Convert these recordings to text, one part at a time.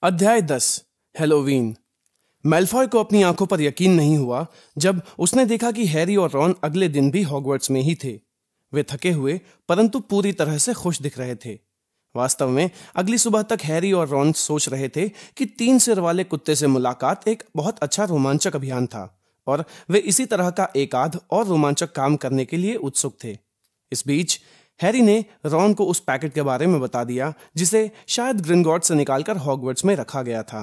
अध्याय 10 हेलोवीन। मैल्फॉय को अपनी आंखों पर यकीन नहीं हुआ जब उसने देखा कि हैरी और रॉन अगले दिन भी हॉगवर्ट्स में ही थे। वे थके हुए परंतु पूरी तरह से खुश दिख रहे थे। वास्तव में अगली सुबह तक हैरी और रॉन सोच रहे थे कि 3 सिर वाले कुत्ते से मुलाकात एक बहुत अच्छा रोमांचक अभियान था और वे इसी तरह का एक आध और रोमांचक काम करने के लिए उत्सुक थे। इस बीच हैरी ने रॉन को उस पैकेट के बारे में बता दिया जिसे शायद ग्रिंगॉट से निकालकर हॉगवर्ट्स में रखा गया था।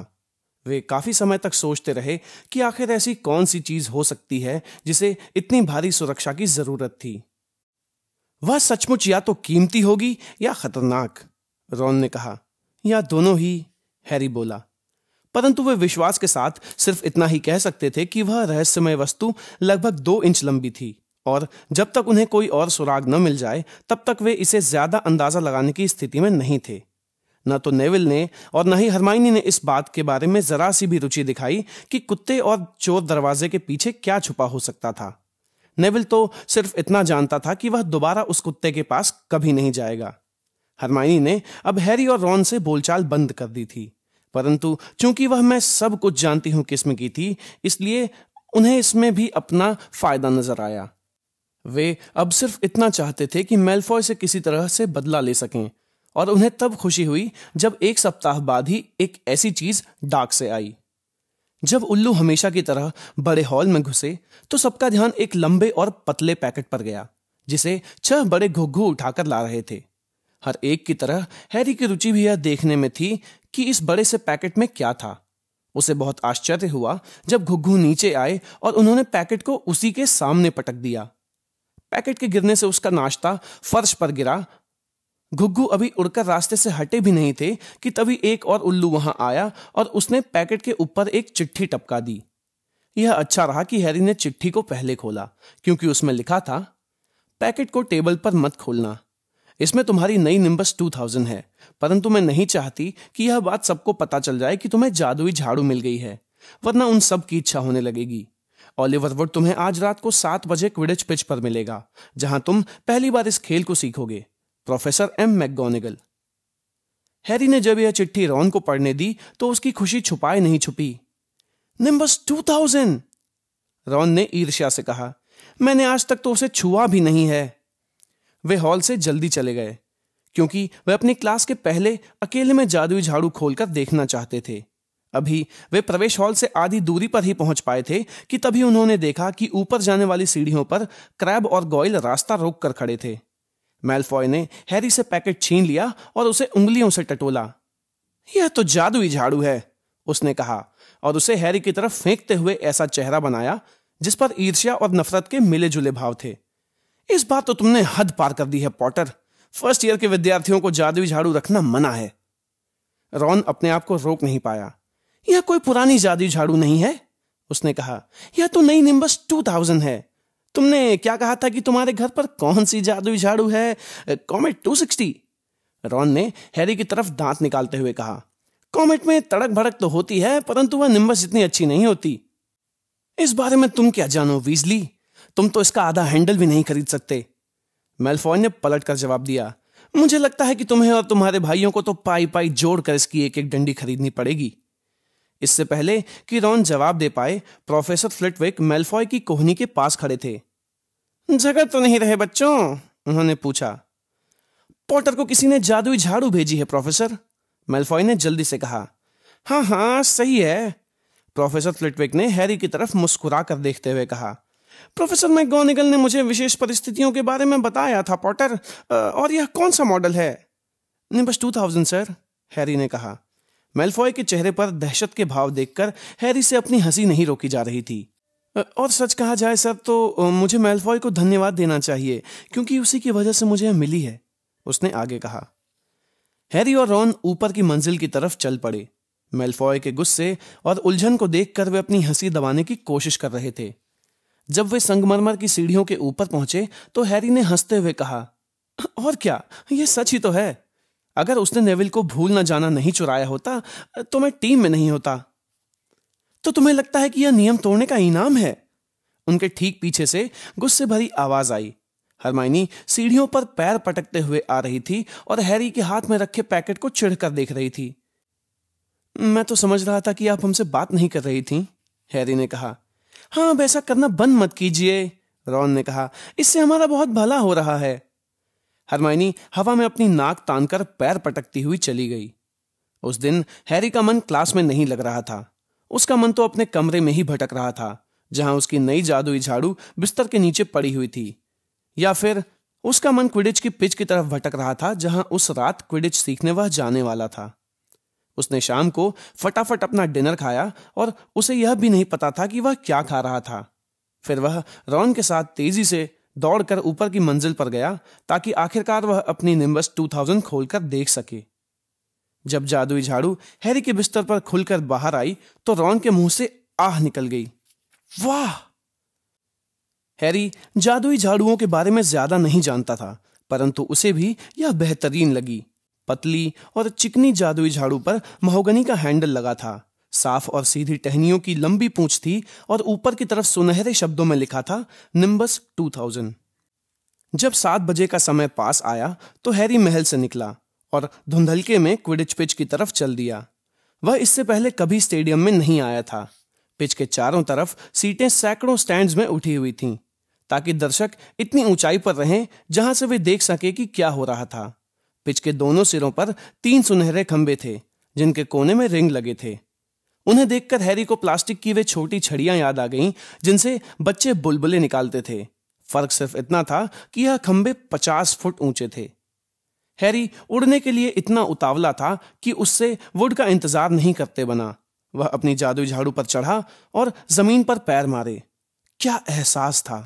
वे काफी समय तक सोचते रहे कि आखिर ऐसी कौन सी चीज हो सकती है जिसे इतनी भारी सुरक्षा की जरूरत थी। वह सचमुच या तो कीमती होगी या खतरनाक, रॉन ने कहा। या दोनों ही, हैरी बोला। परंतु वे विश्वास के साथ सिर्फ इतना ही कह सकते थे कि वह रहस्यमय वस्तु लगभग 2 इंच लंबी थी और जब तक उन्हें कोई और सुराग न मिल जाए तब तक वे इसे ज्यादा अंदाजा लगाने की स्थिति में नहीं थे। न तो नेविल ने और न ही हरमाइनी ने इस बात के बारे में जरा सी भी रुचि दिखाई कि कुत्ते और चोर दरवाजे के पीछे क्या छुपा हो सकता था। नेविल तो सिर्फ इतना जानता था कि वह दोबारा उस कुत्ते के पास कभी नहीं जाएगा। हरमाइनी ने अब हैरी और रॉन से बोलचाल बंद कर दी थी, परंतु चूंकि वह मैं सब कुछ जानती हूं किस्म की थी, इसलिए उन्हें इसमें भी अपना फायदा नजर आया। वे अब सिर्फ इतना चाहते थे कि मैल्फॉय से किसी तरह से बदला ले सकें और उन्हें तब खुशी हुई जब 1 सप्ताह बाद ही एक ऐसी चीज डाक से आई। जब उल्लू हमेशा की तरह बड़े हॉल में घुसे तो सबका ध्यान एक लंबे और पतले पैकेट पर गया जिसे 6 बड़े घुघू उठाकर ला रहे थे। हर एक की तरह हैरी की रुचि भी यह देखने में थी कि इस बड़े से पैकेट में क्या था। उसे बहुत आश्चर्य हुआ जब घुघू नीचे आए और उन्होंने पैकेट को उसी के सामने पटक दिया। पैकेट के गिरने से उसका नाश्ता फर्श पर गिरा। घुघू अभी उड़कर रास्ते से हटे भी नहीं थे कि तभी एक और उल्लू वहां आया और उसने पैकेट के ऊपर एक चिट्ठी टपका दी। यह अच्छा रहा कि हैरी ने चिट्ठी को पहले खोला, क्योंकि उसमें लिखा था, पैकेट को टेबल पर मत खोलना। इसमें तुम्हारी नई निम्बस 2000 है, परंतु मैं नहीं चाहती कि यह बात सबको पता चल जाए कि तुम्हें जादुई झाड़ू मिल गई है, वरना उन सब की इच्छा होने लगेगी। ओलिवर वुड तुम्हें आज रात को 7 बजे क्विडिच पिच पर मिलेगा, जहां तुम पहली बार इस खेल को सीखोगे। Professor M McGonagall. हैरी ने जब यह चिट्ठी रॉन को पढ़ने दी तो उसकी खुशी छुपाए नहीं छुपी। निम्बस 2000! रॉन ने ईर्ष्या से कहा। मैंने आज तक तो उसे छुआ भी नहीं है। वे हॉल से जल्दी चले गए, क्योंकि वे अपनी क्लास के पहले अकेले में जादुई झाड़ू खोलकर देखना चाहते थे। अभी वे प्रवेश हॉल से आधी दूरी पर ही पहुंच पाए थे कि तभी उन्होंने देखा कि ऊपर जाने वाली सीढ़ियों पर क्रैब और गॉयल रास्ता रोक कर खड़े थे। मैल्फॉय ने हैरी से पैकेट छीन लिया और उसे उंगलियों से टटोला। यह तो जादुई झाड़ू है, उसने कहा और उसे हैरी की तरफ फेंकते हुए ऐसा चेहरा बनाया जिस पर ईर्ष्या और नफरत के मिले जुले भाव थे। इस बार तो तुमने हद पार कर दी है पॉटर। फर्स्ट ईयर के विद्यार्थियों को जादुई झाड़ू रखना मना है। रॉन अपने आप को रोक नहीं पाया। यह कोई पुरानी जादुई झाड़ू नहीं है, उसने कहा। यह तो नई निम्बस 2000 है। तुमने क्या कहा था कि तुम्हारे घर पर कौन सी जादुई झाड़ू है? कॉमेट 260? रॉन ने हैरी की तरफ दांत निकालते हुए कहा। कॉमेट में तड़क भड़क तो होती है, परंतु वह निम्बस इतनी अच्छी नहीं होती। इस बारे में तुम क्या जानो वीजली? तुम तो इसका आधा हैंडल भी नहीं खरीद सकते। मैल्फॉय ने पलटकर जवाब दिया। मुझे लगता है कि तुम्हें और तुम्हारे भाइयों को तो पाई पाई जोड़कर इसकी एक एक डंडी खरीदनी पड़ेगी। इससे पहले कि रॉन जवाब दे पाए, प्रोफेसर फ्लिटविक मैल्फॉय की कोहनी के पास खड़े थे। जगह तो नहीं रहे बच्चों? उन्होंने पूछा। पॉटर को किसी ने जादुई झाड़ू भेजी है प्रोफेसर, मैल्फॉय ने जल्दी से कहा। हाँ हाँ सही है, प्रोफेसर फ्लिटविक ने हैरी की तरफ मुस्कुरा कर देखते हुए कहा। प्रोफेसर मैकगोनागल ने मुझे विशेष परिस्थितियों के बारे में बताया था पॉटर। और यह कौन सा मॉडल है? निम्बस 2000 सर, हैरी ने कहा। मैल्फॉय के चेहरे पर दहशत के भाव देखकर हैरी से अपनी हंसी नहीं रोकी जा रही थी। और सच कहा जाए सर तो मुझे मैल्फॉय को धन्यवाद देना चाहिए, क्योंकि उसी की वजह से मुझे यह मिली है, उसने आगे कहा। हैरी और रॉन ऊपर की मंजिल की तरफ चल पड़े। मैल्फॉय के गुस्से और उलझन को देखकर वे अपनी हंसी दबाने की कोशिश कर रहे थे। जब वे संगमरमर की सीढ़ियों के ऊपर पहुंचे तो हैरी ने हंसते हुए कहा, और क्या, यह सच ही तो है। अगर उसने नेविल को भूल न जाना नहीं चुराया होता तो मैं टीम में नहीं होता। तो तुम्हें लगता है कि यह नियम तोड़ने का इनाम है? उनके ठीक पीछे से गुस्से भरी आवाज आई। हरमाइनी सीढ़ियों पर पैर पटकते हुए आ रही थी और हैरी के हाथ में रखे पैकेट को चिढ़कर देख रही थी। मैं तो समझ रहा था कि आप हमसे बात नहीं कर रही थी, हैरी ने कहा। हाँ, अब ऐसा करना बंद मत कीजिए, रॉन ने कहा। इससे हमारा बहुत भला हो रहा है। हरमाइनी हवा में अपनी नाक तानकर पैर पटकती हुई चली गई। उस दिन हैरी का मन क्लास में नहीं लग रहा था। उसका मन तो अपने कमरे में ही भटक रहा था, जहां उसकी नई जादुई झाड़ू बिस्तर के नीचे पड़ी हुई थी। या फिर उसका मन क्विडिच की पिच की तरफ भटक रहा था, जहां उस रात क्विडिच सीखने वह जाने वाला था। उसने शाम को फटाफट अपना डिनर खाया और उसे यह भी नहीं पता था कि वह क्या खा रहा था। फिर वह रॉन के साथ तेजी से दौड़कर ऊपर की मंजिल पर गया, ताकि आखिरकार वह अपनी निम्बस 2000 खोलकर देख सके। जब जादुई झाड़ू हैरी के बिस्तर पर खुलकर बाहर आई तो रॉन के मुंह से आह निकल गई। वाह! हैरी जादुई झाड़ुओं के बारे में ज्यादा नहीं जानता था, परंतु उसे भी यह बेहतरीन लगी। पतली और चिकनी जादुई झाड़ू पर महोगनी का हैंडल लगा था, साफ और सीधी टहनियों की लंबी पूंछ थी और ऊपर की तरफ सुनहरे शब्दों में लिखा था निम्बस 2000। जब 7 बजे का समय पास आया तो हैरी महल से निकला और धुंधलके में क्विडिच पिच की तरफ चल दिया। वह इससे पहले कभी स्टेडियम में नहीं आया था। पिच के चारों तरफ सीटें सैकड़ों स्टैंड्स में उठी हुई थीं, ताकि दर्शक इतनी ऊंचाई पर रहें जहां से वे देख सके कि क्या हो रहा था। पिच के दोनों सिरों पर 3 सुनहरे खंबे थे, जिनके कोने में रिंग लगे थे। उन्हें देखकर हैरी को प्लास्टिक की वे छोटी छड़ियां याद आ गईं, जिनसे बच्चे बुलबुले निकालते थे। फर्क सिर्फ इतना था कि यह खंबे 50 फुट ऊंचे थे। हैरी उड़ने के लिए इतना उतावला था कि उससे वुड का इंतजार नहीं करते बना। वह अपनी जादुई झाड़ू पर चढ़ा और जमीन पर पैर मारे। क्या एहसास था!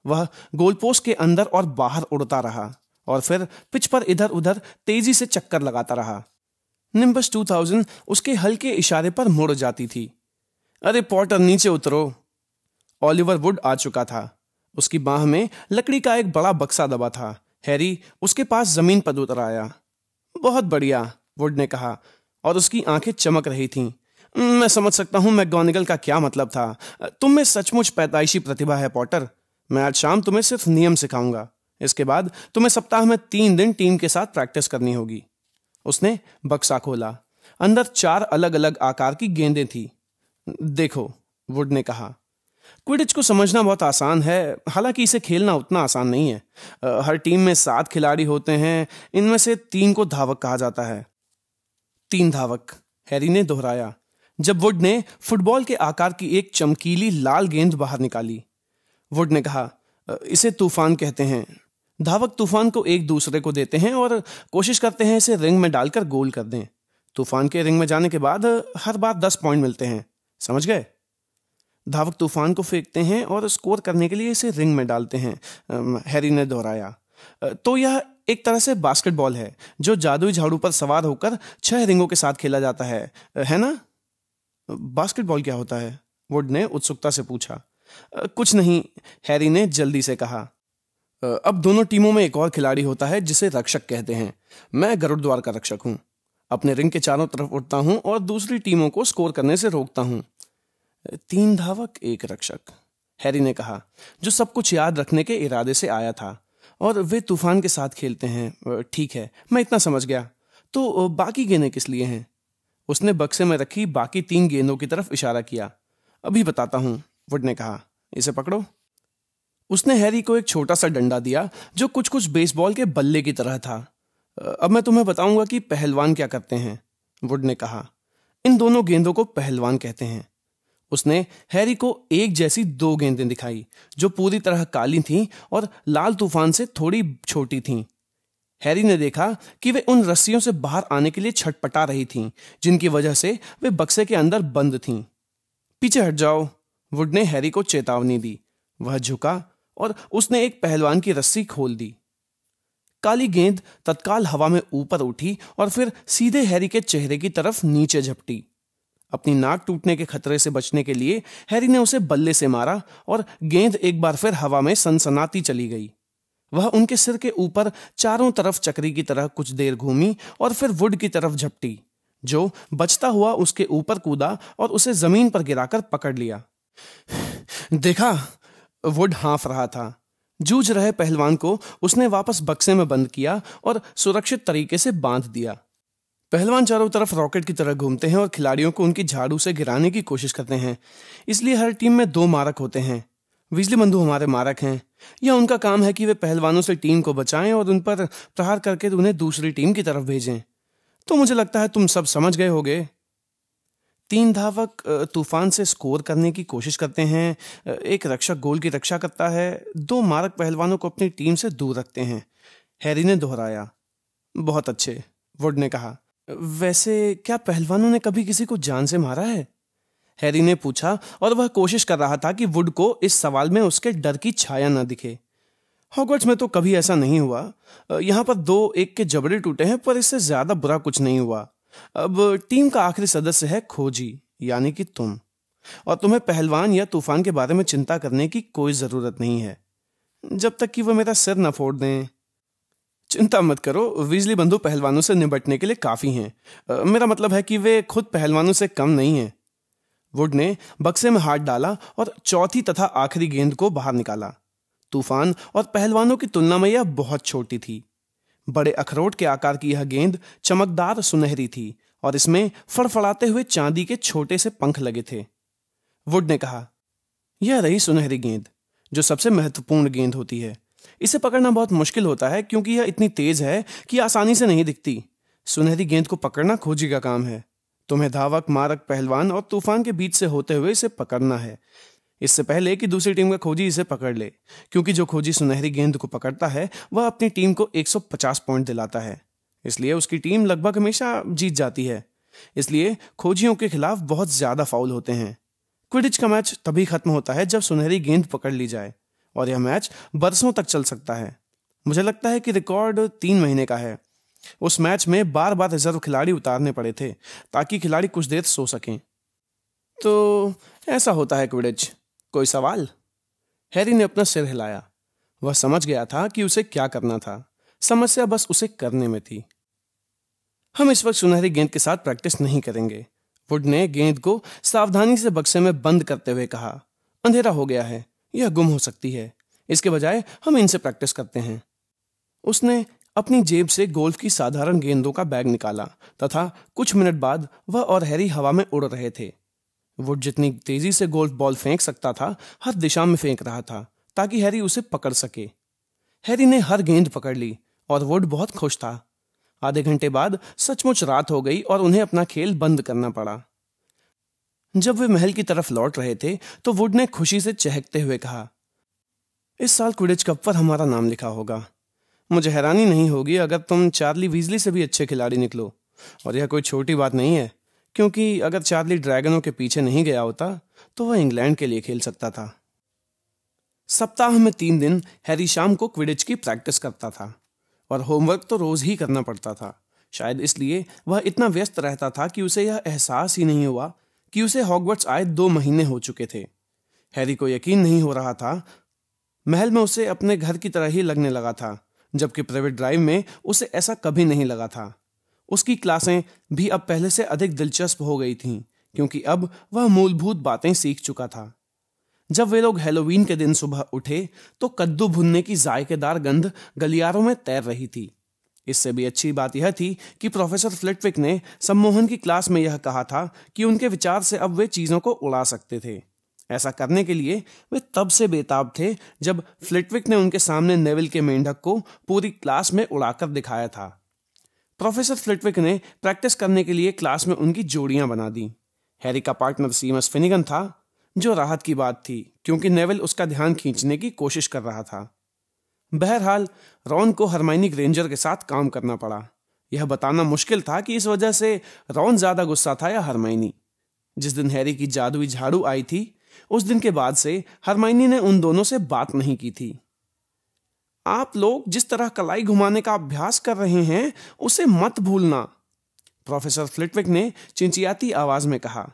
वह गोलपोस्ट के अंदर और बाहर उड़ता रहा और फिर पिच पर इधर उधर तेजी से चक्कर लगाता रहा। निम्बस 2000 उसके हल्के इशारे पर मुड़ जाती थी। अरे पॉटर, नीचे उतरो। ओलिवर वुड आ चुका था। उसकी बाह में लकड़ी का एक बड़ा बक्सा दबा था। हैरी उसके पास जमीन पर उतर आया। बहुत बढ़िया, वुड ने कहा और उसकी आंखें चमक रही थीं। मैं समझ सकता हूं मैगोनिगल का क्या मतलब था। तुम में सचमुच पैदाइशी प्रतिभा है पॉटर। मैं आज शाम तुम्हें सिर्फ नियम सिखाऊंगा। इसके बाद तुम्हें सप्ताह में 3 दिन टीम के साथ प्रैक्टिस करनी होगी। उसने बक्सा खोला। अंदर 4 अलग अलग आकार की गेंदें थी। देखो, वुड ने कहा, क्विडिच को समझना बहुत आसान है, हालांकि इसे खेलना उतना आसान नहीं है। हर टीम में 7 खिलाड़ी होते हैं। इनमें से 3 को धावक कहा जाता है। 3 धावक, हैरी ने दोहराया, जब वुड ने फुटबॉल के आकार की एक चमकीली लाल गेंद बाहर निकाली। वुड ने कहा, इसे तूफान कहते हैं। धावक तूफान को एक दूसरे को देते हैं और कोशिश करते हैं इसे रिंग में डालकर गोल कर दें। तूफान के रिंग में जाने के बाद हर बार 10 पॉइंट मिलते हैं। समझ गए? धावक तूफान को फेंकते हैं और स्कोर करने के लिए इसे रिंग में डालते हैं, हैरी ने दोहराया। तो यह एक तरह से बास्केटबॉल है, जो जादुई झाड़ू पर सवार होकर 6 रिंगों के साथ खेला जाता है ना? बास्केटबॉल क्या होता है? वुड ने उत्सुकता से पूछा। कुछ नहीं, हैरी ने जल्दी से कहा। अब दोनों टीमों में एक और खिलाड़ी होता है जिसे रक्षक कहते हैं। मैं गरुड़द्वार का रक्षक हूं। अपने रिंग के चारों तरफ उड़ता हूं और दूसरी टीमों को स्कोर करने से रोकता हूं। 3 धावक, 1 रक्षक, हैरी ने कहा, जो सब कुछ याद रखने के इरादे से आया था। और वे तूफान के साथ खेलते हैं। ठीक है, मैं इतना समझ गया। तो बाकी गेंदें किस लिए हैं? उसने बक्से में रखी बाकी 3 गेंदों की तरफ इशारा किया। अभी बताता हूं, वुड ने कहा। इसे पकड़ो। उसने हैरी को एक छोटा सा डंडा दिया जो कुछ कुछ बेसबॉल के बल्ले की तरह था। अब मैं तुम्हें बताऊंगा कि पहलवान क्या करते हैं, वुड ने कहा। इन दोनों गेंदों को पहलवान कहते हैं। उसने हैरी को एक जैसी 2 गेंदें दिखाई, जो पूरी तरह काली थीं और लाल तूफान से थोड़ी छोटी थीं। हैरी ने देखा कि वे उन रस्सियों से बाहर आने के लिए छटपटा रही थीं, जिनकी वजह से वे बक्से के अंदर बंद थीं। पीछे हट जाओ, वुड ने हैरी को चेतावनी दी। वह झुका और उसने एक पहलवान की रस्सी खोल दी। काली गेंद तत्काल हवा में ऊपर उठी और फिर सीधे हैरी के चेहरे की तरफ नीचे झपटी। अपनी नाक टूटने के खतरे से बचने के लिए हैरी ने उसे बल्ले से मारा और गेंद एक बार फिर हवा में सनसनाती चली गई। वह उनके सिर के ऊपर चारों तरफ चक्री की तरह कुछ देर घूमी और फिर वुड की तरफ झपटी, जो बचता हुआ उसके ऊपर कूदा और उसे जमीन पर गिराकर पकड़ लिया। देखा? वुड हाँफ रहा था। जूझ रहे पहलवान को उसने वापस बक्से में बंद किया और सुरक्षित तरीके से बांध दिया। पहलवान चारों तरफ रॉकेट की तरह घूमते हैं और खिलाड़ियों को उनकी झाड़ू से गिराने की कोशिश करते हैं। इसलिए हर टीम में 2 मारक होते हैं। वीजली बंधु हमारे मारक हैं। यह उनका काम है कि वे पहलवानों से टीम को बचाएं और उन पर प्रहार करके उन्हें दूसरी टीम की तरफ भेजें। तो मुझे लगता है तुम सब समझ गए होगे। 3 धावक तूफान से स्कोर करने की कोशिश करते हैं। एक रक्षक गोल की रक्षा करता है। 2 मारक पहलवानों को अपनी टीम से दूर रखते हैं। हैरी ने दोहराया। बहुत अच्छे, वुड ने कहा। वैसे क्या पहलवानों ने कभी किसी को जान से मारा है? हैरी ने पूछा और वह कोशिश कर रहा था कि वुड को इस सवाल में उसके डर की छाया न दिखे। हॉगवर्ट्स में तो कभी ऐसा नहीं हुआ। यहाँ पर 2-1 के जबड़े टूटे हैं, पर इससे ज्यादा बुरा कुछ नहीं हुआ। अब टीम का आखिरी सदस्य है खोजी, यानी कि तुम, और तुम्हें पहलवान या तूफान के बारे में चिंता करने की कोई जरूरत नहीं है, जब तक कि वह मेरा सिर न फोड़ दें। चिंता मत करो, वीजली बंधु पहलवानों से निपटने के लिए काफी हैं। मेरा मतलब है कि वे खुद पहलवानों से कम नहीं हैं। वुड ने बक्से में हाथ डाला और चौथी तथा आखिरी गेंद को बाहर निकाला। तूफान और पहलवानों की तुलना में यह बहुत छोटी थी। बड़े अखरोट के आकार की यह गेंद चमकदार सुनहरी थी और इसमें फड़फड़ाते हुए चांदी के छोटे से पंख लगे थे। वुड ने कहा, यह रही सुनहरी गेंद, जो सबसे महत्वपूर्ण गेंद होती है। इसे पकड़ना बहुत मुश्किल होता है क्योंकि यह इतनी तेज है कि आसानी से नहीं दिखती। सुनहरी गेंद को पकड़ना खोजी का काम है। तुम्हें धावक, मारक, पहलवान और तूफान के बीच से होते हुए इसे पकड़ना है, इससे पहले कि दूसरी टीम का खोजी इसे पकड़ ले, क्योंकि जो खोजी सुनहरी गेंद को पकड़ता है वह अपनी टीम को 150 पॉइंट दिलाता है। इसलिए उसकी टीम लगभग हमेशा जीत जाती है। इसलिए खोजियों के खिलाफ बहुत ज्यादा फाउल होते हैं। क्विडिच का मैच तभी खत्म होता है जब सुनहरी गेंद पकड़ ली जाए, और यह मैच बरसों तक चल सकता है। मुझे लगता है कि रिकॉर्ड 3 महीने का है। उस मैच में बार बार रिजर्व खिलाड़ी उतारने पड़े थे ताकि खिलाड़ी कुछ देर सो सकें। तो ऐसा होता है क्विडिच। कोई सवाल? हैरी ने अपना सिर हिलाया। वह समझ गया था कि उसे क्या करना था। समस्या बस उसे करने में थी। हम इस वक्त सुनहरी गेंद के साथ प्रैक्टिस नहीं करेंगे, वुड ने गेंद को सावधानी से बक्से में बंद करते हुए कहा। अंधेरा हो गया है, यह गुम हो सकती है। इसके बजाय हम इनसे प्रैक्टिस करते हैं। उसने अपनी जेब से गोल्फ की साधारण गेंदों का बैग निकाला तथा कुछ मिनट बाद वह और हैरी हवा में उड़ रहे थे। वुड जितनी तेजी से गोल्फ बॉल फेंक सकता था, हर दिशा में फेंक रहा था ताकि हैरी उसे पकड़ सके। हैरी ने हर गेंद पकड़ ली और वुड बहुत खुश था। आधे घंटे बाद सचमुच रात हो गई और उन्हें अपना खेल बंद करना पड़ा। जब वे महल की तरफ लौट रहे थे तो वुड ने खुशी से चहकते हुए कहा, इस साल क्विडिच कप पर हमारा नाम लिखा होगा। मुझे हैरानी नहीं होगी अगर तुम चार्ली वीजली से भी अच्छे खिलाड़ी निकलो। और यह कोई छोटी बात नहीं है, क्योंकि अगर चार्ली ड्रैगनों के पीछे नहीं गया होता तो वह इंग्लैंड के लिए खेल सकता था। सप्ताह में 3 दिन हैरी शाम को क्विडिच की प्रैक्टिस करता था, और होमवर्क तो रोज ही करना पड़ता था। शायद इसलिए वह इतना व्यस्त रहता था कि उसे यह एहसास ही नहीं हुआ कि उसे हॉगवर्ट्स आए 2 महीने हो चुके थे। हैरी को यकीन नहीं हो रहा था। महल में उसे अपने घर की तरह ही लगने लगा था, जबकि प्राइवेट ड्राइव में उसे ऐसा कभी नहीं लगा था। उसकी क्लासें भी अब पहले से अधिक दिलचस्प हो गई थीं, क्योंकि अब वह मूलभूत बातें सीख चुका था। जब वे लोग हैलोवीन के दिन सुबह उठे तो कद्दू भुनने की जायकेदार गंध गलियारों में तैर रही थी। इससे भी अच्छी बात यह थी कि प्रोफेसर फ्लिटविक ने सम्मोहन की क्लास में यह कहा था कि उनके विचार से अब वे चीजों को उड़ा सकते थे। ऐसा करने के लिए वे तब से बेताब थे जब फ्लिटविक ने उनके सामने नेविल के मेंढक को पूरी क्लास में उड़ाकर दिखाया था। प्रोफेसर फ्लिटविक ने प्रैक्टिस करने के लिए क्लास में उनकी जोड़ियां बना दी। हैरी का पार्टनर सीमस फिनिगन था, जो राहत की बात थी क्योंकि नेविल उसका ध्यान खींचने की कोशिश कर रहा था। बहरहाल रॉन को हरमाइनी ग्रेंजर के साथ काम करना पड़ा। यह बताना मुश्किल था कि इस वजह से रॉन ज्यादा गुस्सा था या हरमाइनी। जिस दिन हैरी की जादुई झाड़ू आई थी उस दिन के बाद से हरमाइनी ने उन दोनों से बात नहीं की थी। आप लोग जिस तरह कलाई घुमाने का अभ्यास कर रहे हैं उसे मत भूलना, प्रोफेसर फ्लिटविक ने चिंचियाती आवाज में कहा।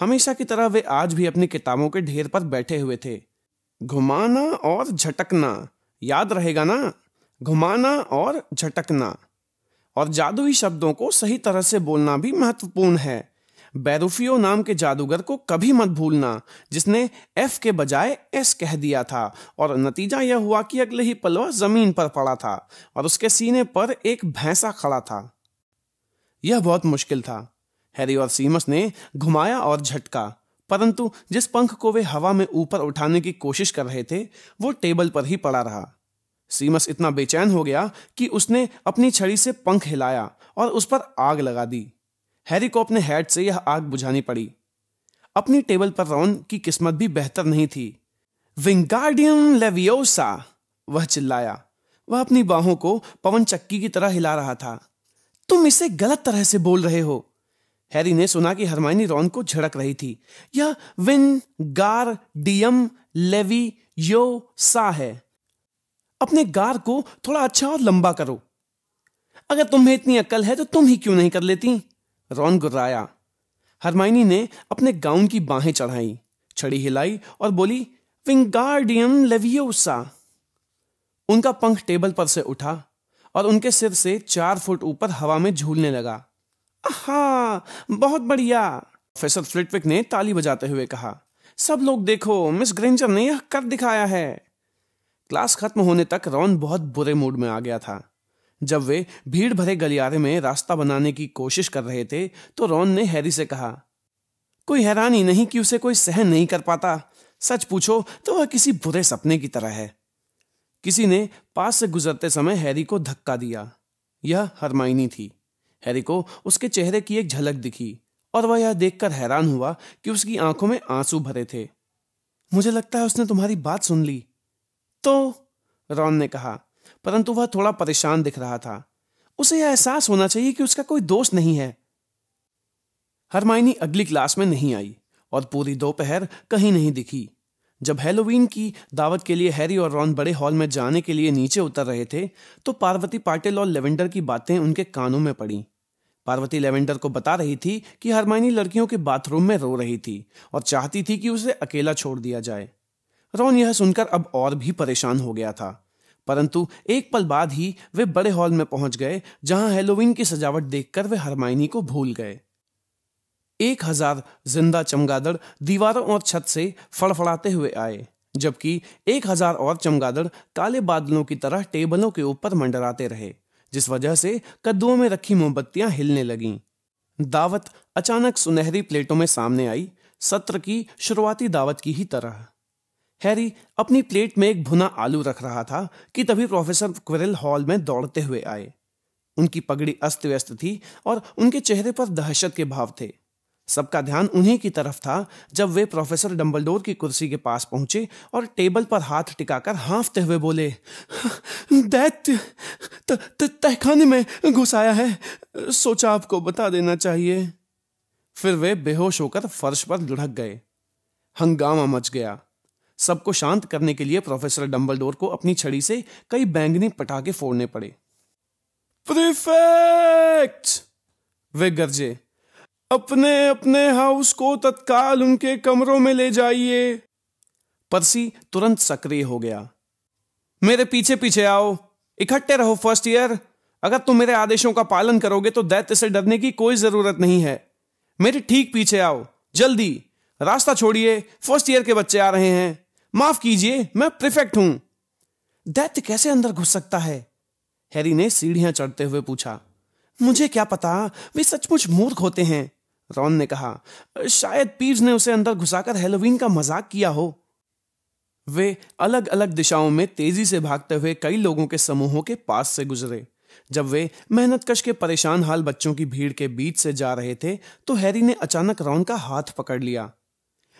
हमेशा की तरह वे आज भी अपनी किताबों के ढेर पर बैठे हुए थे। घुमाना और झटकना, याद रहेगा ना? घुमाना और झटकना। और जादुई शब्दों को सही तरह से बोलना भी महत्वपूर्ण है। बेरुफियो नाम के जादूगर को कभी मत भूलना, जिसने एफ के बजाय एस कह दिया था, और नतीजा यह हुआ कि अगले ही पल वह जमीन पर पड़ा था और उसके सीने पर एक भैंसा खड़ा था। यह बहुत मुश्किल था। हैरी और सीमस ने घुमाया और झटका, परंतु जिस पंख को वे हवा में ऊपर उठाने की कोशिश कर रहे थे वो टेबल पर ही पड़ा रहा। सीमस इतना बेचैन हो गया कि उसने अपनी छड़ी से पंख हिलाया और उस पर आग लगा दी। हैरी को अपने हैट से यह आग बुझानी पड़ी। अपनी टेबल पर रॉन की किस्मत भी बेहतर नहीं थी। विंगार्डियम लेवियोसा, वह चिल्लाया। वह अपनी बाहों को पवन चक्की की तरह हिला रहा था। तुम इसे गलत तरह से बोल रहे हो। हैरी ने सुना कि हरमाइनी रॉन को झड़क रही थी। यह विंगार्डियम लेवियोसा है। अपने गार को थोड़ा अच्छा और लंबा करो। अगर तुम्हें इतनी अक्ल है तो तुम ही क्यों नहीं कर लेती? रॉन गुर्राया। हरमाइनी ने अपने गाउन की बाहें चढ़ाई, छड़ी हिलाई और बोली, विंगार्डियम लेवियोसा। उनका पंख टेबल पर से उठा और उनके सिर से 4 फुट ऊपर हवा में झूलने लगा। आहा, बहुत बढ़िया, प्रोफेसर फ्लिटविक ने ताली बजाते हुए कहा। सब लोग देखो, मिस ग्रेंजर ने यह कर दिखाया है। क्लास खत्म होने तक रॉन बहुत बुरे मूड में आ गया था। जब वे भीड़ भरे गलियारे में रास्ता बनाने की कोशिश कर रहे थे तो रॉन ने हैरी से कहा, कोई हैरानी नहीं कि उसे कोई सहन नहीं कर पाता। सच पूछो तो वह किसी बुरे सपने की तरह है। किसी ने पास से गुजरते समय हैरी को धक्का दिया। यह हरमाइनी थी। हैरी को उसके चेहरे की एक झलक दिखी और वह यह देखकर हैरान हुआ कि उसकी आंखों में आंसू भरे थे। मुझे लगता है उसने तुम्हारी बात सुन ली। तो रॉन ने कहा, परंतु वह थोड़ा परेशान दिख रहा था। उसे यह एहसास होना चाहिए कि उसका कोई दोस्त नहीं है। हरमाइनी अगली क्लास में नहीं आई और पूरी दोपहर कहीं नहीं दिखी। जब हैलोवीन की दावत के लिए हैरी और रॉन बड़े हॉल में जाने के लिए नीचे उतर रहे थे तो पार्वती पाटिल और लेवेंडर की बातें उनके कानों में पड़ी। पार्वती लेवेंडर को बता रही थी कि हरमाइनी लड़कियों के बाथरूम में रो रही थी और चाहती थी कि उसे अकेला छोड़ दिया जाए। रॉन यह सुनकर अब और भी परेशान हो गया था, परंतु एक पल बाद ही वे बड़े हॉल में पहुंच गए जहां हैलोवीन की सजावट देखकर वे हरमाइनी को भूल गए। 1000 जिंदा चमगादड़ दीवारों और छत से फड़फड़ाते हुए आए, जबकि 1000 और चमगादड़ काले बादलों की तरह टेबलों के ऊपर मंडराते रहे, जिस वजह से कद्दुओं में रखी मोमबत्तियां हिलने लगीं। दावत अचानक सुनहरी प्लेटों में सामने आई, सत्र की शुरुआती दावत की ही तरह। हैरी अपनी प्लेट में एक भुना आलू रख रहा था कि तभी प्रोफेसर क्विरल हॉल में दौड़ते हुए आए। उनकी पगड़ी अस्त व्यस्त थी और उनके चेहरे पर दहशत के भाव थे। सबका ध्यान उन्हीं की तरफ था जब वे प्रोफेसर डंबलडोर की कुर्सी के पास पहुंचे और टेबल पर हाथ टिकाकर हाँफते हुए बोले, दैत्य तहखाने में घुस आया है, सोचा आपको बता देना चाहिए। फिर वे बेहोश होकर फर्श पर लुढ़क गए। हंगामा मच गया। सबको शांत करने के लिए प्रोफेसर डंबलडोर को अपनी छड़ी से कई बैंगनी पटाखे फोड़ने पड़े। प्रीफेक्ट, वे गरजे, अपने अपने हाउस को तत्काल उनके कमरों में ले जाइए। पर्सी तुरंत सक्रिय हो गया। मेरे पीछे पीछे आओ, इकट्ठे रहो फर्स्ट ईयर। अगर तुम मेरे आदेशों का पालन करोगे तो दैत्य से डरने की कोई जरूरत नहीं है। मेरे ठीक पीछे आओ, जल्दी, रास्ता छोड़िए, फर्स्ट ईयर के बच्चे आ रहे हैं। माफ कीजिए, मैं प्रीफेक्ट हूं। दैत्य कैसे अंदर घुस सकता है? हैरी ने सीढ़ियां चढ़ते हुए पूछा। मुझे क्या पता, वे सचमुच मूर्ख होते हैं, रॉन ने कहा। शायद पीव्स ने उसे अंदर घुसाकर हैलोवीन का मजाक किया हो। वे अलग अलग दिशाओं में तेजी से भागते हुए कई लोगों के समूहों के पास से गुजरे। जब वे मेहनतकश के परेशान हाल बच्चों की भीड़ के बीच से जा रहे थे तो हैरी ने अचानक रॉन का हाथ पकड़ लिया।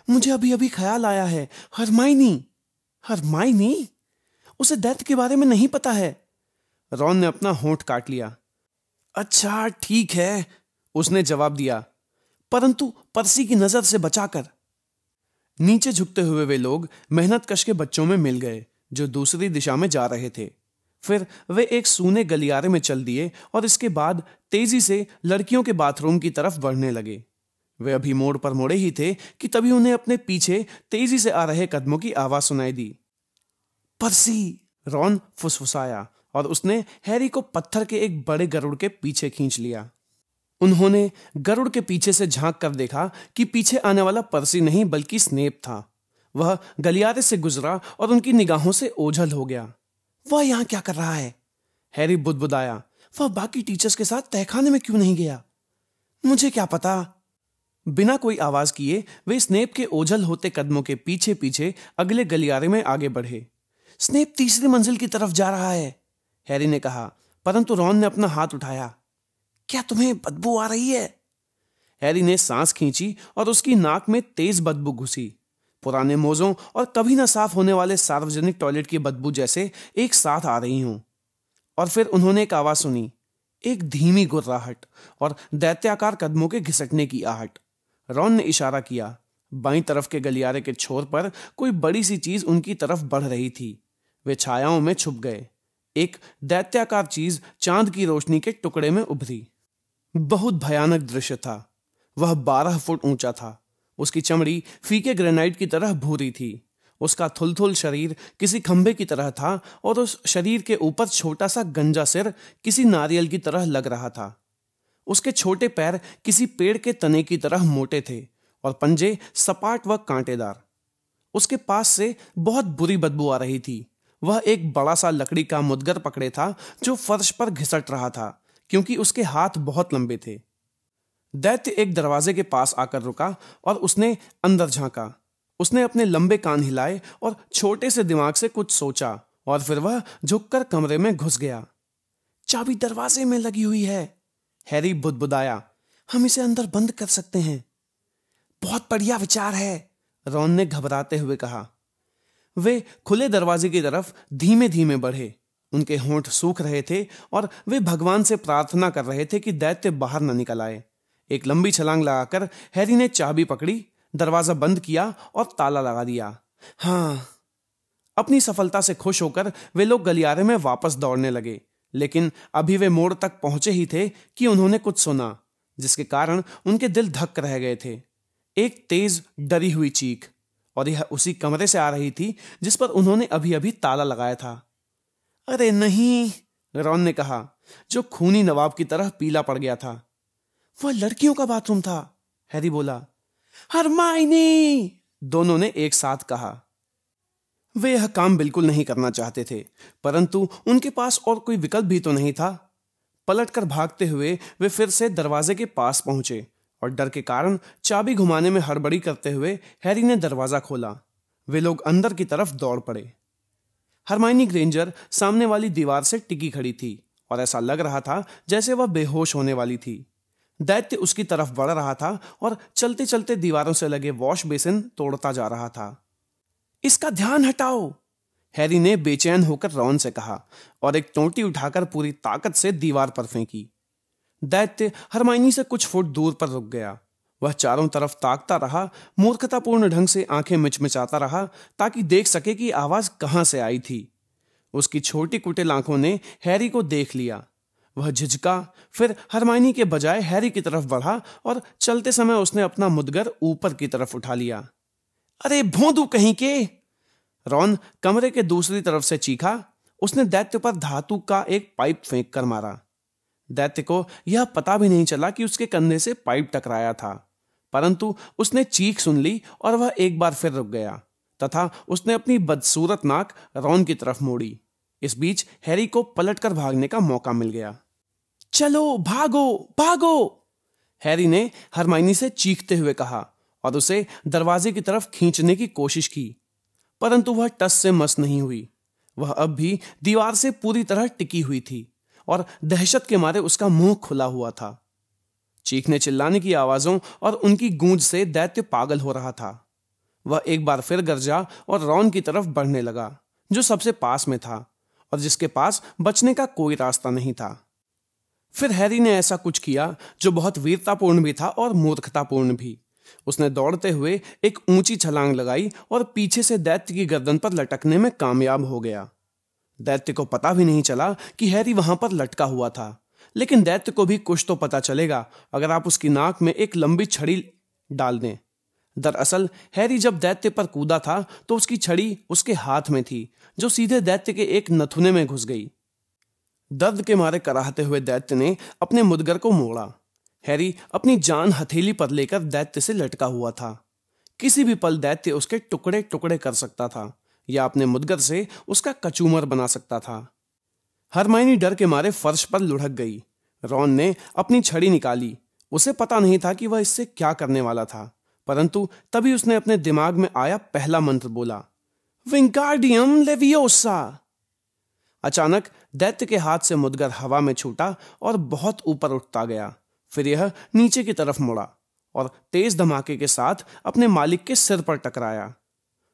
मुझे अभी अभी ख्याल आया है, हरमाइनी। हरमाइनी? उसे दैत्य के बारे में नहीं पता है। रॉन ने अपना होंठ काट लिया। अच्छा ठीक है, उसने जवाब दिया, परंतु पर्सी की नजर से बचाकर। नीचे झुकते हुए वे लोग मेहनतकश के बच्चों में मिल गए जो दूसरी दिशा में जा रहे थे। फिर वे एक सूने गलियारे में चल दिए और इसके बाद तेजी से लड़कियों के बाथरूम की तरफ बढ़ने लगे। वे अभी मोड़ पर मुड़े ही थे कि तभी उन्हें अपने पीछे तेजी से आ रहे कदमों की आवाज सुनाई दी। पर्सी, रॉन फुसफुसाया और उसने हैरी को पत्थर के एक बड़े गरुड़ के पीछे खींच लिया। उन्होंने गरुड़ के पीछे से झांक कर देखा कि पीछे आने वाला पर्सी नहीं बल्कि स्नेप था। वह गलियारे से गुजरा और उनकी निगाहों से ओझल हो गया। वह यहां क्या कर रहा है? हैरी बुदबुदाया। वह बाकी टीचर्स के साथ तहखाने में क्यों नहीं गया? मुझे क्या पता। बिना कोई आवाज किए वे स्नेप के ओझल होते कदमों के पीछे पीछे अगले गलियारे में आगे बढ़े। स्नेप तीसरी मंजिल की तरफ जा रहा है, हैरी ने कहा, परंतु रॉन ने अपना हाथ उठाया। क्या तुम्हें बदबू आ रही है? हैरी ने सांस खींची और उसकी नाक में तेज बदबू घुसी। पुराने मोजों और कभी ना साफ होने वाले सार्वजनिक टॉयलेट की बदबू जैसे एक साथ आ रही हूं। और फिर उन्होंने एक आवाज सुनी, एक धीमी गुर्राहट और दैत्याकार कदमों के घिसटने की आहट। रॉन ने इशारा किया। बाईं तरफ के गलियारे के छोर पर कोई बड़ी सी चीज उनकी तरफ बढ़ रही थी। वे छायाओं में छुप गए। एक दैत्याकार चीज चांद की रोशनी के टुकड़े में उभरी। बहुत भयानक दृश्य था। वह 12 फुट ऊंचा था। उसकी चमड़ी फीके ग्रेनाइट की तरह भूरी थी। उसका थुलथुल शरीर किसी खंभे की तरह था और उस शरीर के ऊपर छोटा सा गंजा सिर किसी नारियल की तरह लग रहा था। उसके छोटे पैर किसी पेड़ के तने की तरह मोटे थे और पंजे सपाट व कांटेदार। उसके पास से बहुत बुरी बदबू आ रही थी। वह एक बड़ा सा लकड़ी का मुदगर पकड़े था जो फर्श पर घिसट रहा था क्योंकि उसके हाथ बहुत लंबे थे। दैत्य एक दरवाजे के पास आकर रुका और उसने अंदर झांका। उसने अपने लंबे कान हिलाए और छोटे से दिमाग से कुछ सोचा और फिर वह झुककर कमरे में घुस गया। चाबी दरवाजे में लगी हुई है, हैरी बुदबुदाया। हम इसे अंदर बंद कर सकते हैं। बहुत बढ़िया विचार है, रॉन ने घबराते हुए कहा। वे खुले दरवाजे की तरफ धीमे धीमे बढ़े। उनके होंठ सूख रहे थे और वे भगवान से प्रार्थना कर रहे थे कि दैत्य बाहर न निकल आए। एक लंबी छलांग लगाकर हैरी ने चाबी पकड़ी, दरवाजा बंद किया और ताला लगा दिया। हाँ। अपनी सफलता से खुश होकर वे लोग गलियारे में वापस दौड़ने लगे, लेकिन अभी वे मोड़ तक पहुंचे ही थे कि उन्होंने कुछ सुना जिसके कारण उनके दिल धक रह गए थे। एक तेज डरी हुई चीख, और यह उसी कमरे से आ रही थी जिस पर उन्होंने अभी अभी ताला लगाया था। अरे नहीं, रॉन ने कहा, जो खूनी नवाब की तरह पीला पड़ गया था। वह लड़कियों का बाथरूम था, हैरी बोला। हरमाइनी, दोनों ने एक साथ कहा। वे यह काम बिल्कुल नहीं करना चाहते थे, परंतु उनके पास और कोई विकल्प भी तो नहीं था। पलटकर भागते हुए वे फिर से दरवाजे के पास पहुंचे और डर के कारण चाबी घुमाने में हड़बड़ी करते हुए हैरी ने दरवाजा खोला। वे लोग अंदर की तरफ दौड़ पड़े। हरमाइनी ग्रेंजर सामने वाली दीवार से टिकी खड़ी थी और ऐसा लग रहा था जैसे वह बेहोश होने वाली थी। दैत्य उसकी तरफ बढ़ रहा था और चलते चलते दीवारों से लगे वॉश बेसिन तोड़ता जा रहा था। इसका ध्यान हटाओ, हैरी ने बेचैन होकर रॉन से कहा और एक टोंटी उठाकर पूरी ताकत से दीवार पर फेंकी। दैत्य हरमाइनी से कुछ फुट दूर पर रुक गया। वह चारों तरफ ताकता रहा, मूर्खतापूर्ण ढंग से आंखें मिचमिचाता रहा ताकि देख सके कि आवाज कहां से आई थी। उसकी छोटी कुटिल आंखों ने हैरी को देख लिया। वह झिझका, फिर हरमाइनी के बजाय हैरी की तरफ बढ़ा और चलते समय उसने अपना मुदगर ऊपर की तरफ उठा लिया। अरे भोंदू कहीं के, रॉन कमरे के दूसरी तरफ से चीखा। उसने दैत्य पर धातु का एक पाइप फेंक कर मारा। दैत्य को यह पता भी नहीं चला कि उसके कंधे से पाइप टकराया था, परंतु उसने चीख सुन ली और वह एक बार फिर रुक गया तथा उसने अपनी बदसूरत नाक रॉन की तरफ मोड़ी। इस बीच हैरी को पलटकर भागने का मौका मिल गया। चलो भागो भागो, हैरी ने हरमाइनी से चीखते हुए कहा और उसे दरवाजे की तरफ खींचने की कोशिश की, परंतु वह टस से मस नहीं हुई। वह अब भी दीवार से पूरी तरह टिकी हुई थी और दहशत के मारे उसका मुंह खुला हुआ था। चीखने चिल्लाने की आवाजों और उनकी गूंज से दैत्य पागल हो रहा था। वह एक बार फिर गरजा और रॉन की तरफ बढ़ने लगा, जो सबसे पास में था और जिसके पास बचने का कोई रास्ता नहीं था। फिर हैरी ने ऐसा कुछ किया जो बहुत वीरतापूर्ण भी था और मूर्खतापूर्ण भी। उसने दौड़ते हुए एक ऊंची छलांग लगाई और पीछे से दैत्य की गर्दन पर लटकने में कामयाब हो गया। दैत्य को पता भी नहीं चला कि हैरी वहां पर लटका हुआ था, लेकिन दैत्य को भी कुछ तो पता चलेगा अगर आप उसकी नाक में एक लंबी छड़ी डाल दें। दरअसल हैरी जब दैत्य पर कूदा था तो उसकी छड़ी उसके हाथ में थी, जो सीधे दैत्य के एक नथुने में घुस गई। दर्द के मारे कराहते हुए दैत्य ने अपने मुदगर को मोड़ा। हैरी अपनी जान हथेली पर लेकर दैत्य से लटका हुआ था। किसी भी पल दैत्य उसके टुकड़े टुकड़े कर सकता था या अपने मुदगर से उसका कचूमर बना सकता था। हरमाइनी डर के मारे फर्श पर लुढ़क गई। रॉन ने अपनी छड़ी निकाली, उसे पता नहीं था कि वह इससे क्या करने वाला था, परंतु तभी उसने अपने दिमाग में आया पहला मंत्र बोला, विंगार्डियम लेवियोसा। अचानक दैत्य के हाथ से मुदगर हवा में छूटा और बहुत ऊपर उठता गया। फिर यह नीचे की तरफ मुड़ा और तेज धमाके के साथ अपने मालिक के सिर पर टकराया।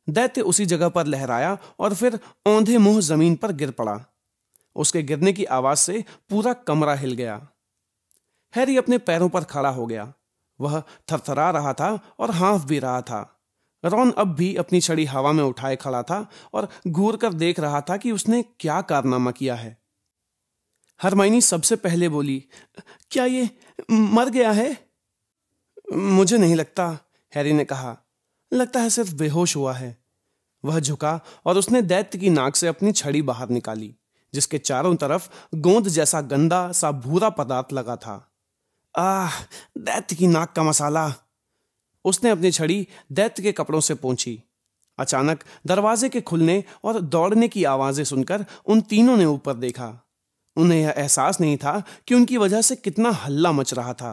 दैत्य उसी जगह पर लहराया और फिर औंधे मुंह जमीन पर गिर पड़ा। उसके गिरने की आवाज से पूरा कमरा हिल गया। हैरी अपने पैरों पर खड़ा हो गया। वह थरथरा रहा था और हाँफ भी रहा था। रॉन अब भी अपनी छड़ी हवा में उठाए खड़ा था और घूर कर देख रहा था कि उसने क्या कारनामा किया है। हरमाइनी सबसे पहले बोली, क्या ये मर गया है? मुझे नहीं लगता, हैरी ने कहा। लगता है सिर्फ बेहोश हुआ है। वह झुका और उसने दैत्य की नाक से अपनी छड़ी बाहर निकाली, जिसके चारों तरफ गोंद जैसा गंदा सा भूरा पदार्थ लगा था। आह, दैत्य की नाक का मसाला। उसने अपनी छड़ी दैत्य के कपड़ों से पोंछी। अचानक दरवाजे के खुलने और दौड़ने की आवाजें सुनकर उन तीनों ने ऊपर देखा। उन्हें यह एहसास नहीं था कि उनकी वजह से कितना हल्ला मच रहा था,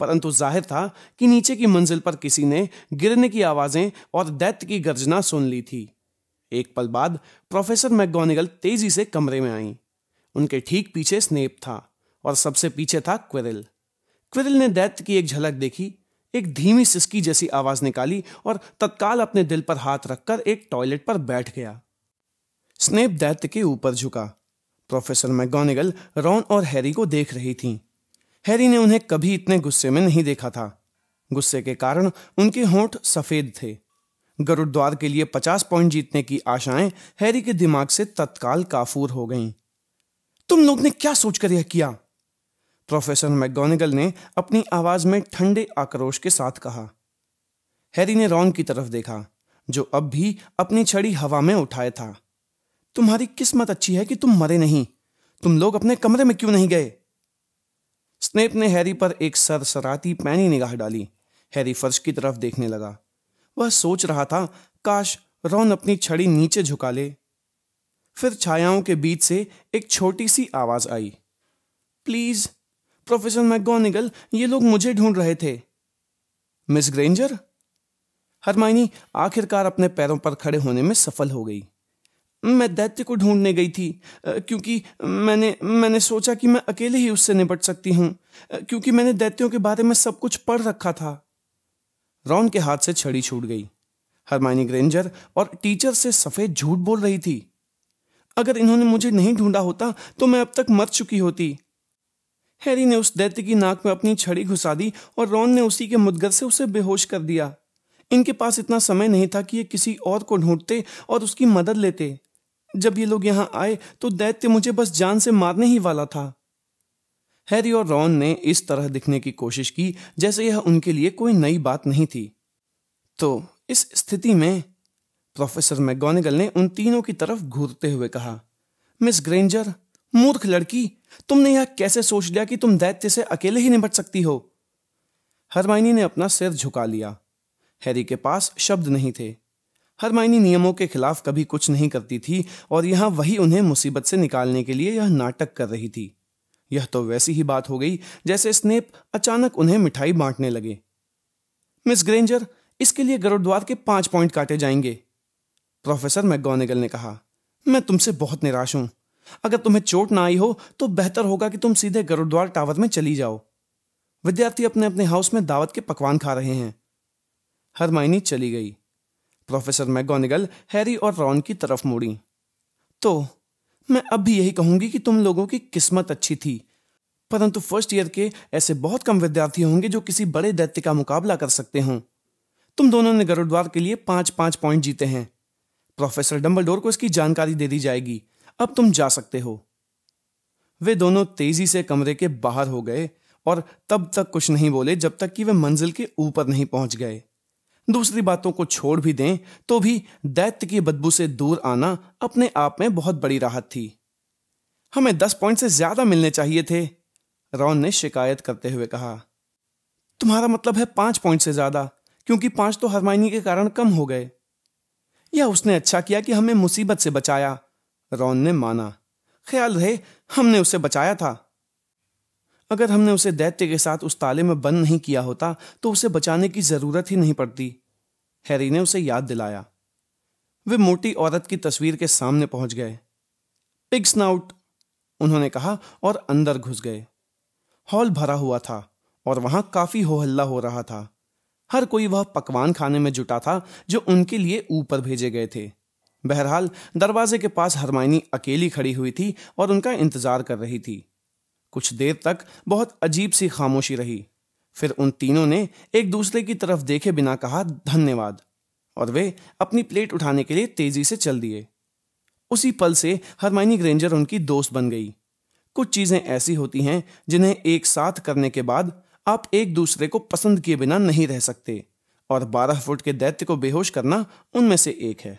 परंतु जाहिर था कि नीचे की मंजिल पर किसी ने गिरने की आवाजें और दैत्य की गर्जना सुन ली थी। एक पल बाद प्रोफेसर मैकगोनागल तेजी से कमरे में आई। उनके ठीक पीछे स्नेप था और सबसे पीछे था क्विरिल। क्विरिल ने दैत्य की एक झलक देखी, एक धीमी सिसकी जैसी आवाज निकाली और तत्काल अपने दिल पर हाथ रखकर एक टॉयलेट पर बैठ गया। स्नेप दैत्य के ऊपर झुका। प्रोफेसर मैकगोनागल रॉन और हैरी को देख रही थीं। हैरी ने उन्हें कभी इतने गुस्से में नहीं देखा था। गुस्से के कारण उनके होंठ सफेद थे। गरुड़ द्वार के लिए 50 पॉइंट जीतने की आशाएं हैरी के दिमाग से तत्काल काफूर हो गईं। तुम लोग ने क्या सोचकर यह किया? प्रोफेसर मैकगोनागल ने अपनी आवाज में ठंडे आक्रोश के साथ कहा। हैरी ने रॉन की तरफ देखा, जो अब भी अपनी छड़ी हवा में उठाए था। तुम्हारी किस्मत अच्छी है कि तुम मरे नहीं। तुम लोग अपने कमरे में क्यों नहीं गए? स्नेप ने हैरी पर एक सरसराती पैनी निगाह डाली। हैरी फर्श की तरफ देखने लगा। वह सोच रहा था, काश रॉन अपनी छड़ी नीचे झुका ले। फिर छायाओं के बीच से एक छोटी सी आवाज आई, प्लीज प्रोफेसर मैकगोनागल, ये लोग मुझे ढूंढ रहे थे। Miss Granger? हरमाइनी आखिरकार अपने पैरों पर खड़े होने में सफल हो गई। मैं दैत्य को ढूंढने गई थी क्योंकि मैंने सोचा कि मैं अकेले ही उससे निपट सकती हूं, क्योंकि मैंने दैत्यों के बारे में सब कुछ पढ़ रखा था। रॉन के हाथ से छड़ी छूट गई। हरमाइनी ग्रेंजर और टीचर से सफेद झूठ बोल रही थी। अगर इन्होंने मुझे नहीं ढूंढा होता तो मैं अब तक मर चुकी होती। हैरी ने उस दैत्य की नाक में अपनी छड़ी घुसा दी और रॉन ने उसी के मुद्गर से उसे बेहोश कर दिया। इनके पास इतना समय नहीं था कि ये किसी और को ढूंढते और उसकी मदद लेते। जब ये लोग यहां आए तो दैत्य मुझे बस जान से मारने ही वाला था। हैरी और रॉन ने इस तरह दिखने की कोशिश की जैसे यह उनके लिए कोई नई बात नहीं थी। तो इस स्थिति में प्रोफेसर मैकगोनागल ने उन तीनों की तरफ घूरते हुए कहा, मिस ग्रेंजर, मूर्ख लड़की, तुमने यह कैसे सोच लिया कि तुम दैत्य से अकेले ही निपट सकती हो? हरमाइनी ने अपना सिर झुका लिया। हैरी के पास शब्द नहीं थे। हरमाइनी नियमों के खिलाफ कभी कुछ नहीं करती थी और यहां वही उन्हें मुसीबत से निकालने के लिए यह नाटक कर रही थी। यह तो वैसी ही बात हो गई जैसे स्नेप अचानक उन्हें मिठाई बांटने लगे। मिस ग्रेंजर, इसके लिए गरुड़द्वार के 5 पॉइंट काटे जाएंगे, प्रोफेसर मैकगोनागल ने कहा। मैं तुमसे बहुत निराश हूं। अगर तुम्हें चोट ना आई हो तो बेहतर होगा कि तुम सीधे गरुड़द्वार टावर में चली जाओ। विद्यार्थी अपने अपने हाउस में दावत के पकवान खा रहे हैं। हरमाइनी चली गई। प्रोफेसर मैकगोनागल हैरी और रॉन की तरफ मुड़ी। तो मैं अब भी यही कहूंगी कि तुम लोगों की किस्मत अच्छी थी, परंतु फर्स्ट ईयर के ऐसे बहुत कम विद्यार्थी होंगे जो किसी बड़े दैत्य का मुकाबला कर सकते हों। तुम दोनों ने गरुड़द्वार के लिए 5-5 पॉइंट जीते हैं। प्रोफेसर डंबलडोर को इसकी जानकारी दे दी जाएगी। अब तुम जा सकते हो। वे दोनों तेजी से कमरे के बाहर हो गए और तब तक कुछ नहीं बोले जब तक कि वे मंजिल के ऊपर नहीं पहुंच गए। दूसरी बातों को छोड़ भी दें तो भी दैत्य की बदबू से दूर आना अपने आप में बहुत बड़ी राहत थी। हमें 10 पॉइंट से ज्यादा मिलने चाहिए थे, रॉन ने शिकायत करते हुए कहा। तुम्हारा मतलब है 5 पॉइंट से ज्यादा, क्योंकि 5 तो हरमाइनी के कारण कम हो गए। यह उसने अच्छा किया कि हमें मुसीबत से बचाया, रॉन ने माना। ख्याल रहे हमने उसे बचाया था। अगर हमने उसे दैत्य के साथ उस ताले में बंद नहीं किया होता तो उसे बचाने की जरूरत ही नहीं पड़ती, हैरी ने उसे याद दिलाया। वे मोटी औरत की तस्वीर के सामने पहुंच गए। पिग स्नाउट, उन्होंने कहा और अंदर घुस गए। हॉल भरा हुआ था और वहां काफी हो हल्ला हो रहा था। हर कोई वह पकवान खाने में जुटा था जो उनके लिए ऊपर भेजे गए थे। बहरहाल दरवाजे के पास हरमाइनी अकेली खड़ी हुई थी और उनका इंतजार कर रही थी। कुछ देर तक बहुत अजीब सी खामोशी रही। फिर उन तीनों ने एक दूसरे की तरफ देखे बिना कहा धन्यवाद, और वे अपनी प्लेट उठाने के लिए तेजी से चल दिए। उसी पल से हरमाइनी ग्रेंजर उनकी दोस्त बन गई। कुछ चीजें ऐसी होती हैं जिन्हें एक साथ करने के बाद आप एक दूसरे को पसंद किए बिना नहीं रह सकते, और 12 फुट के दैत्य को बेहोश करना उनमें से एक है।